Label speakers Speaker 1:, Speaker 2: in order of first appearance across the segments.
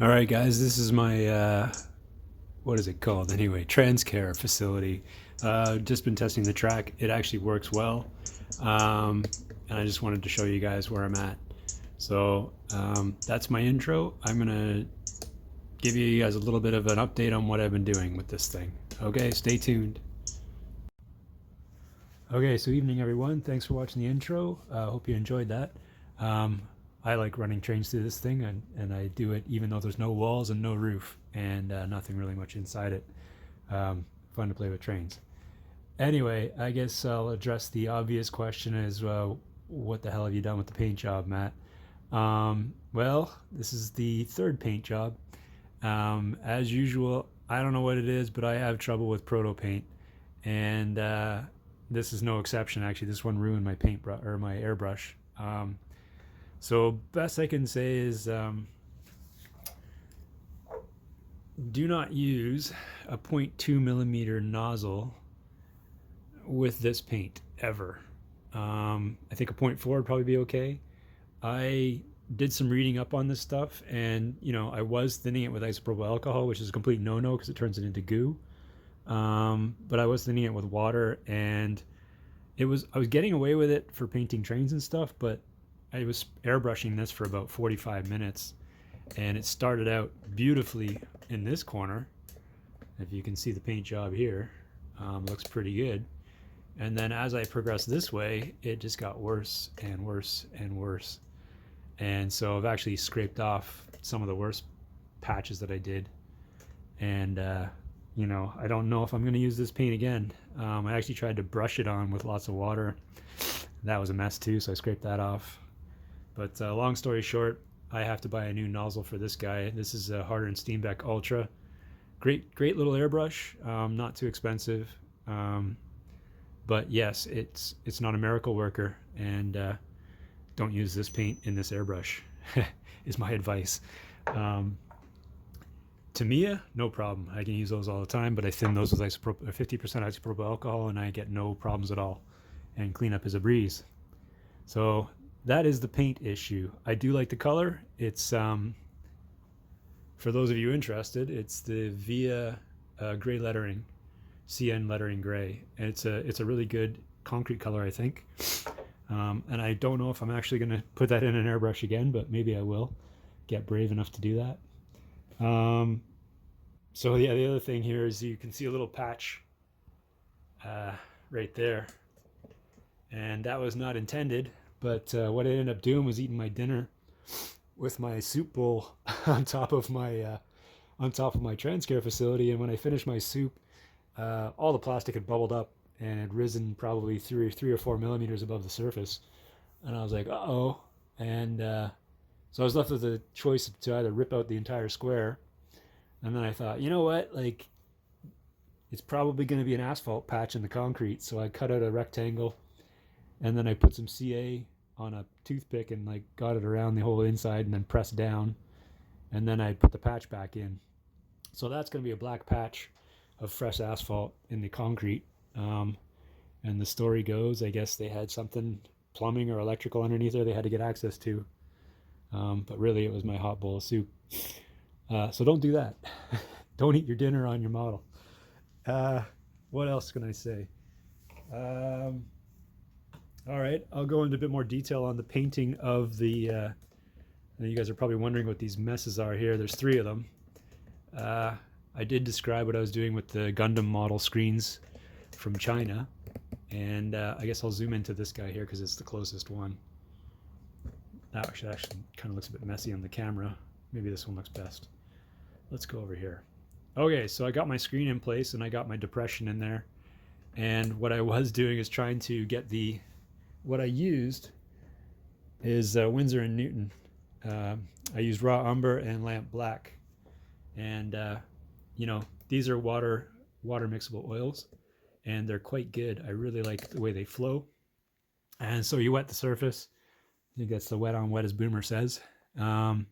Speaker 1: All right, guys, this is my what is it called anyway? TransCare facility. Just been testing the track. It actually works well, um, and I just wanted to show you guys where I'm at. So that's my intro. I'm gonna give you guys a little bit of an update on what I've been doing with this thing. Okay, stay tuned. Okay, so evening everyone. Thanks for watching the intro. Hope you enjoyed that. Um, I like running trains through this thing, and I do it even though there's no walls and no roof and nothing really much inside it. Fun to play with trains. Anyway, I guess I'll address the obvious question as what the hell have you done with the paint job, Matt? Well, this is the third paint job. As usual, I don't know what it is, but I have trouble with proto paint, and this is no exception. Actually, this one ruined my paintbrush or my airbrush. So best I can say is do not use a 0.2 millimeter nozzle with this paint ever. I think a 0.4 would probably be okay. I did some reading up on this stuff, and I was thinning it with isopropyl alcohol, which is a complete no-no because it turns it into goo. But I was thinning it with water, and I was getting away with it for painting trains and stuff, but I was airbrushing this for about 45 minutes, and it started out beautifully in this corner. If you can see the paint job here, looks pretty good. And then as I progressed this way, it just got worse and worse and worse. And so I've actually scraped off some of the worst patches that I did. And, I don't know if I'm going to use this paint again. I actually tried to brush it on with lots of water. That was a mess too, so I scraped that off. But long story short, I have to buy a new nozzle for this guy. This is a Harder & Steenbeck Ultra. Great little airbrush, not too expensive. But yes, it's not a miracle worker, and don't use this paint in this airbrush is my advice. Tamiya, no problem. I can use those all the time, but I thin those with 50% isopropyl alcohol, and I get no problems at all. And cleanup is a breeze. So that is the paint issue. I do like the color. It's for those of you interested, it's the Via gray lettering, CN lettering gray, and it's a really good concrete color, I think. And I don't know if I'm actually going to put that in an airbrush again, but maybe I will get brave enough to do that. So yeah, the other thing here is you can see a little patch right there, and that was not intended. But what I ended up doing was eating my dinner with my soup bowl on top of my TransCare facility, and when I finished my soup, all the plastic had bubbled up and had risen probably three or 4 millimeters above the surface, and I was like, uh-oh. And so I was left with the choice to either rip out the entire square, and then I thought, you know what, like, it's probably going to be an asphalt patch in the concrete, so I cut out a rectangle, and then I put some CA on a toothpick and like got it around the whole inside and then pressed down, and then I put the patch back in. So that's going to be a black patch of fresh asphalt in the concrete. And the story goes, I guess they had something plumbing or electrical underneath there they had to get access to. But really, it was my hot bowl of soup. So don't do that. Don't eat your dinner on your model. What else can I say? All right, I'll go into a bit more detail on the painting of the. You guys are probably wondering what these messes are here. There's three of them. I did describe what I was doing with the Gundam model screens from China, and I guess I'll zoom into this guy here because it's the closest one. That actually kind of looks a bit messy on the camera. Maybe this one looks best. Let's go over here. Okay, so I got my screen in place and I got my depression in there, and what I was doing is trying to get what I used is Winsor & Newton. I used raw umber and lamp black, and these are water mixable oils, and they're quite good. I really like the way they flow. And so you wet the surface. I think that's the wet on wet, as Boomer says. And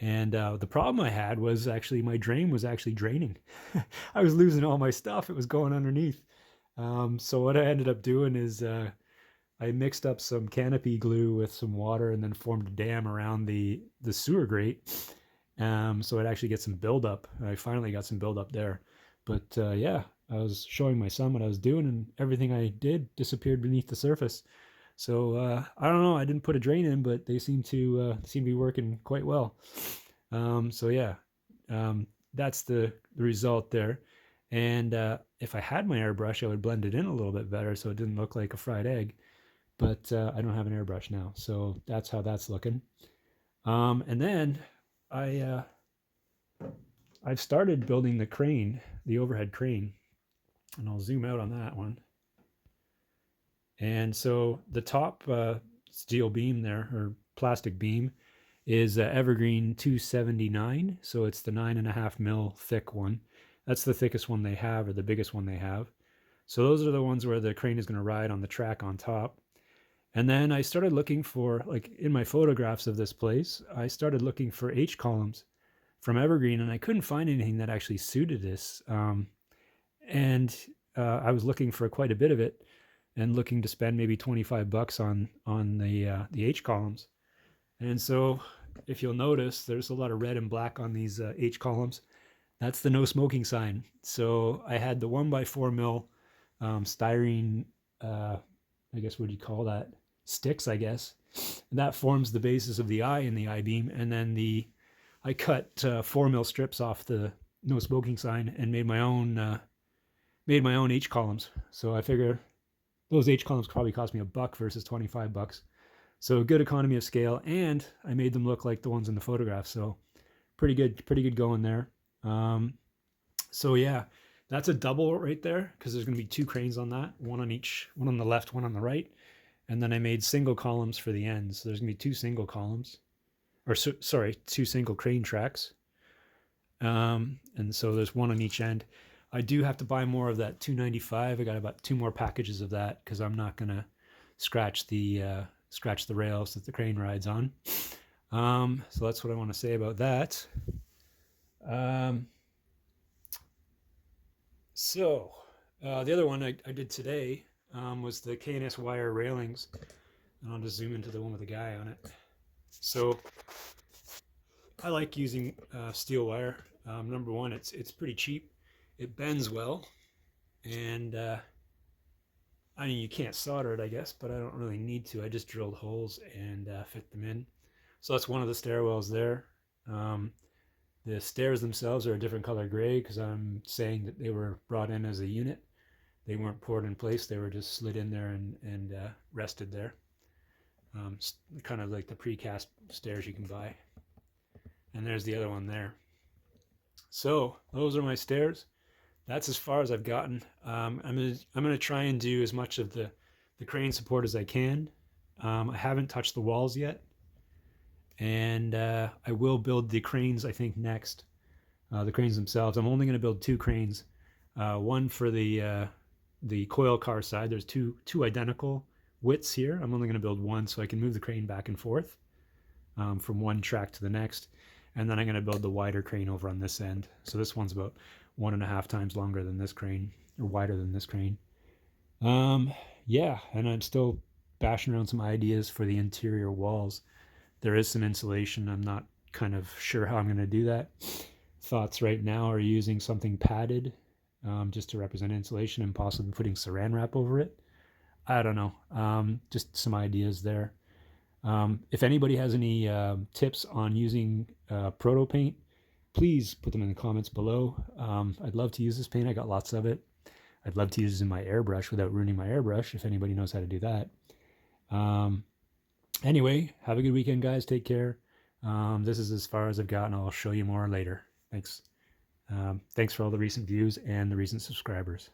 Speaker 1: the problem I had was actually my drain was actually draining. I was losing all my stuff. It was going underneath. So what I ended up doing is I mixed up some canopy glue with some water and then formed a dam around the sewer grate. So it actually gets some buildup. I finally got some buildup there. But yeah, I was showing my son what I was doing, and everything I did disappeared beneath the surface. So I don't know. I didn't put a drain in, but they seem to be working quite well. So yeah, that's the result there. And if I had my airbrush, I would blend it in a little bit better so it didn't look like a fried egg. But I don't have an airbrush now, so that's how that's looking. And then I I've started building the crane, the overhead crane, and I'll zoom out on that one. And so the top steel beam there, or plastic beam, is Evergreen 279. So it's the 9.5 mil thick one. That's the thickest one they have, or the biggest one they have. So those are the ones where the crane is going to ride on the track on top. And then I started looking for, like in my photographs of this place, I started looking for H columns from Evergreen, and I couldn't find anything that actually suited this. And I was looking for quite a bit of it, and looking to spend maybe $25 on the H columns. And so, if you'll notice, there's a lot of red and black on these H columns. That's the no smoking sign. So I had the 1x4 mil styrene, I guess what do you call that? Sticks, I guess. And that forms the basis of the eye in the I beam, and then I cut 4 mil strips off the no smoking sign and made my own H columns. So I figure those H columns probably cost me $1 versus $25. So good economy of scale, and I made them look like the ones in the photograph. So pretty good going there. So yeah, that's a double right there because there's going to be two cranes on that, one on each, one on the left, one on the right. And then I made single columns for the ends. So there's going to be two single columns, or sorry, two single crane tracks. And so there's one on each end. I do have to buy more of that 295. I got about 2 more packages of that because I'm not going to scratch the rails that the crane rides on. So that's what I want to say about that. The other one I did today was the K&S wire railings. And I'll just zoom into the one with the guy on it. So I like using steel wire. Number one, it's pretty cheap. It bends well, and I mean, you can't solder it, I guess, but I don't really need to. I just drilled holes and fit them in. So that's one of the stairwells there. The stairs themselves are a different color gray because I'm saying that they were brought in as a unit. They weren't poured in place. They were just slid in there and rested there. Kind of like the precast stairs you can buy. And there's the other one there. So those are my stairs. That's as far as I've gotten. I'm gonna try and do as much of the crane support as I can. I haven't touched the walls yet, and I will build the cranes, I think, next. The cranes themselves. I'm only going to build 2 cranes. One for the coil car side. There's two identical widths here. I'm only going to build one so I can move the crane back and forth from one track to the next. And then I'm going to build the wider crane over on this end. So this one's about 1.5 times longer than this crane, or wider than this crane. Yeah, and I'm still bashing around some ideas for the interior walls. There is some insulation. I'm not kind of sure how I'm going to do that. Thoughts right now are using something padded just to represent insulation and possibly putting saran wrap over it. I don't know. Just some ideas there. If anybody has any tips on using proto paint, please put them in the comments below. I'd love to use this paint. I got lots of it. I'd love to use it in my airbrush without ruining my airbrush, if anybody knows how to do that. Anyway, have a good weekend, guys. Take care. This is as far as I've gotten. I'll show you more later. Thanks. Thanks for all the recent views and the recent subscribers.